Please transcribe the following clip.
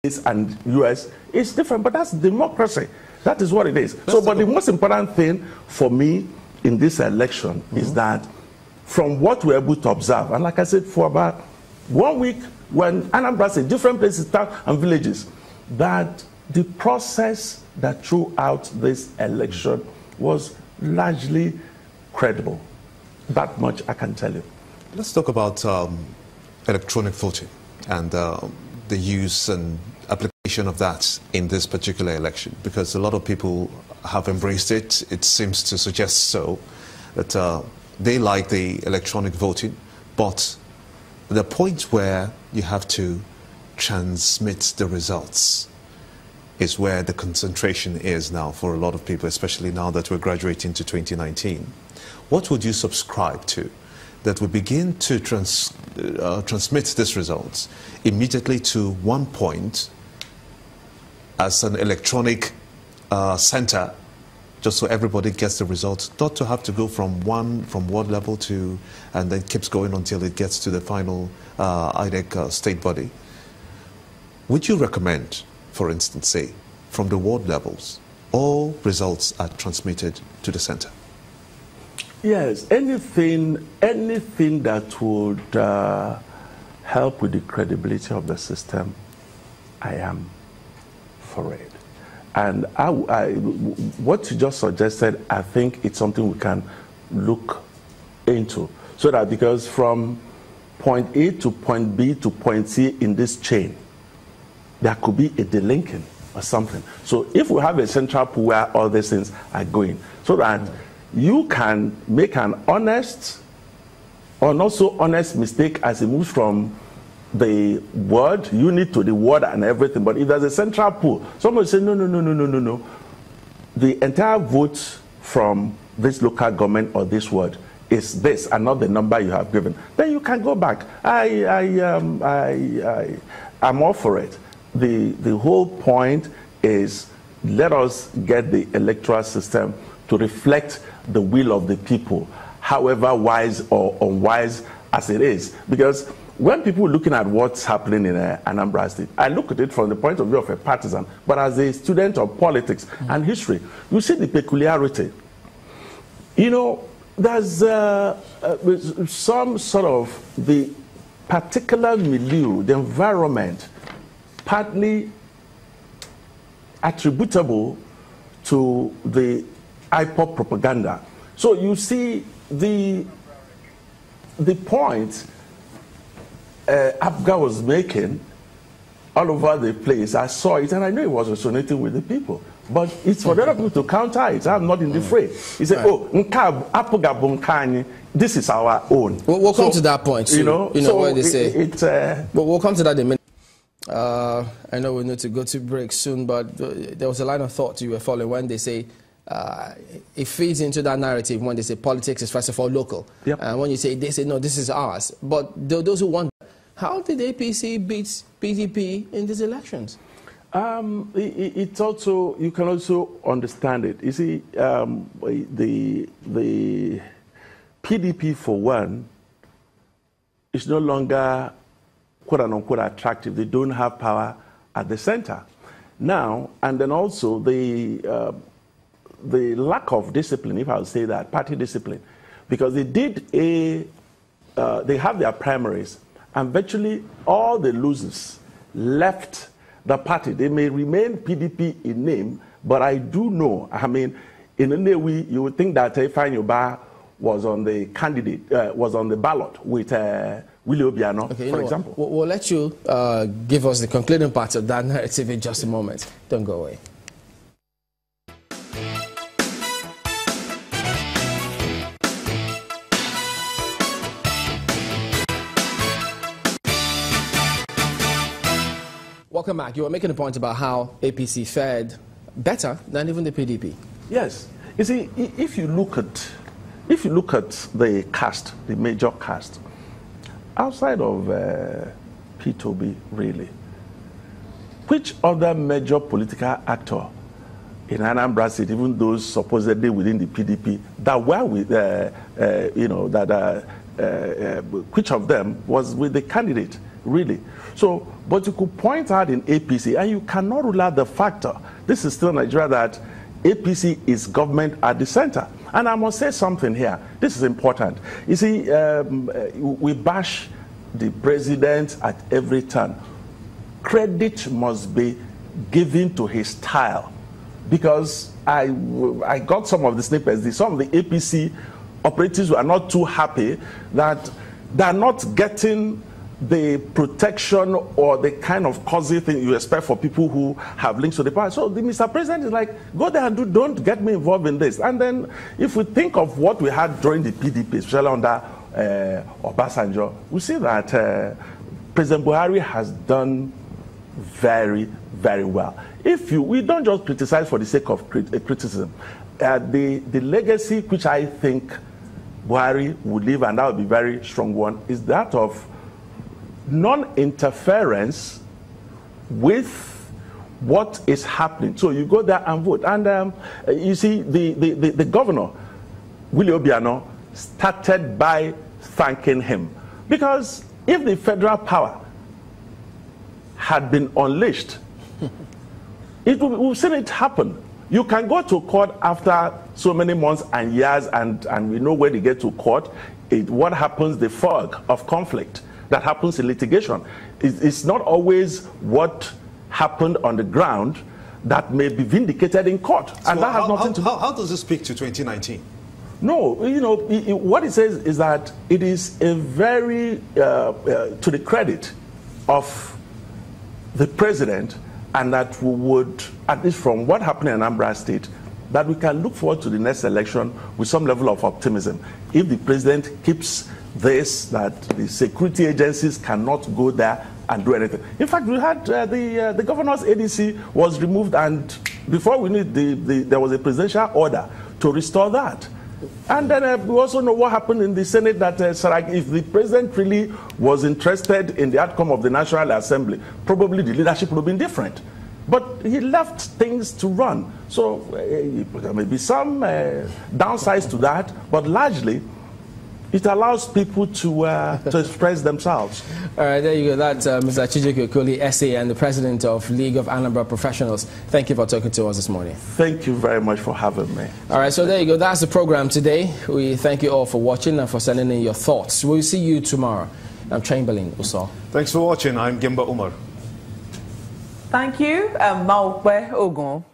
States and US is different, but that's democracy. That is what it is. So, but the most important thing for me in this election is that from what we're able to observe, and like I said, for about 1 week, when Anambra said different places, towns and villages, that the process that throughout this election was largely credible. That much I can tell you. Let's talk about electronic voting and the use and application of that in this particular election, because a lot of people have embraced it. It seems to suggest so, that they like the electronic voting, but the point where you have to transmit the results is where the concentration is now for a lot of people, especially now that we're graduating to 2019. What would you subscribe to that would begin to transmit these results immediately to one point as an electronic center, just so everybody gets the results, not to have to go from ward level to, and then keeps going until it gets to the final INEC state body? Would you recommend, for instance, say, from the ward levels, all results are transmitted to the center? Yes, anything that would help with the credibility of the system, I am for it. And what you just suggested, I think it's something we can look into. So that, because from point A to point B to point C in this chain, there could be a delinking or something. So if we have a central pool where all these things are going, so that you can make an honest or not so honest mistake as it moves from the word unit to the word and everything. But if there's a central pool, somebody say no. The entire vote from this local government or this word is this and not the number you have given. Then you can go back. I'm all for it. The whole point is, let us get the electoral system to reflect the will of the people, however wise or unwise as it is. Because when people are looking at what's happening in Anambra State, I look at it from the point of view of a partisan, but as a student of politics and history, you see the peculiarity. You know, there's some sort of the particular milieu, the environment, partly attributable to the IPOP propaganda. So you see the point Abga was making all over the place. I saw it and I knew it was resonating with the people. But it's for the other people to counter it. I'm not in the fray. He said, this is our own. We'll come to that point soon. You know what they say. But we'll come to that in a minute. I know we need to go to break soon, but there was a line of thought you were following when they say it feeds into that narrative when they say politics is first of all local. Yep. And when you say, they say, no, this is ours. But those who wonder, how did APC beat PDP in these elections? It's also, you can also understand it. You see, the PDP, for one, is no longer quote-unquote attractive. They don't have power at the center. Now, and then also the lack of discipline, if I would say that, party discipline, because they have their primaries, and virtually all the losers left the party. They may remain PDP in name, but I do know, I mean, in any way, you would think that Ifeanyi Ubah was on the was on the ballot with Willie Obiano, for example. We'll let you give us the concluding part of that narrative in just a moment. Don't go away. Welcome back. You were making a point about how APC fared better than even the PDP. Yes. You see, if you look at the cast, the major cast, outside of Pt.3, really, which other major political actor in Anambra State, even those supposedly within the PDP, that were with, which of them was with the candidate, really? So But you could point out in APC, and you cannot rule out the factor. This is still Nigeria, that APC is government at the center. And I must say something here. This is important. You see, we bash the president at every turn. Credit must be given to his style. Because I got some of the snippets. Some of the APC operatives were not too happy that they're not getting the protection or the kind of cozy thing you expect for people who have links to the power. So the Mr. President is like, go there and don't get me involved in this. And then if we think of what we had during the PDP, especially under Obasanjo, we see that President Buhari has done very, very well. We don't just criticize for the sake of criticism. The legacy which I think Buhari would leave, and that would be a very strong one, is that of non-interference with what is happening. So you go there and vote. And you see, the governor, Willie Obiano, started by thanking him. Because if the federal power had been unleashed, we've seen it happen. You can go to court after so many months and years, and we know when they get to court, what happens, the fog of conflict that happens in litigation. It's not always what happened on the ground that may be vindicated in court. So and that has nothing to do. How does this speak to 2019? No, you know, what it says is that it is a very, to the credit of the president, and that we would, at least from what happened in Anambra State, that we can look forward to the next election with some level of optimism. If the president keeps this, that the security agencies cannot go there and do anything. In fact, we had the governor's ADC was removed, and before we knew it, there was a presidential order to restore that. And then we also know what happened in the Senate, that if the president really was interested in the outcome of the National Assembly, probably the leadership would have been different. But he left things to run. So there may be some downsides to that, but largely it allows people to express themselves. All right, there you go. That's Mr. Chijike Okoli, SA, and the president of League of Anambra Professionals. Thank you for talking to us this morning. Thank you very much for having me. All right, so there you go. That's the program today. We thank you all for watching and for sending in your thoughts. We'll see you tomorrow. I'm Chamberlain Uso. Thanks for watching. I'm Gimba Umar. Thank you, Maukwe Ogun.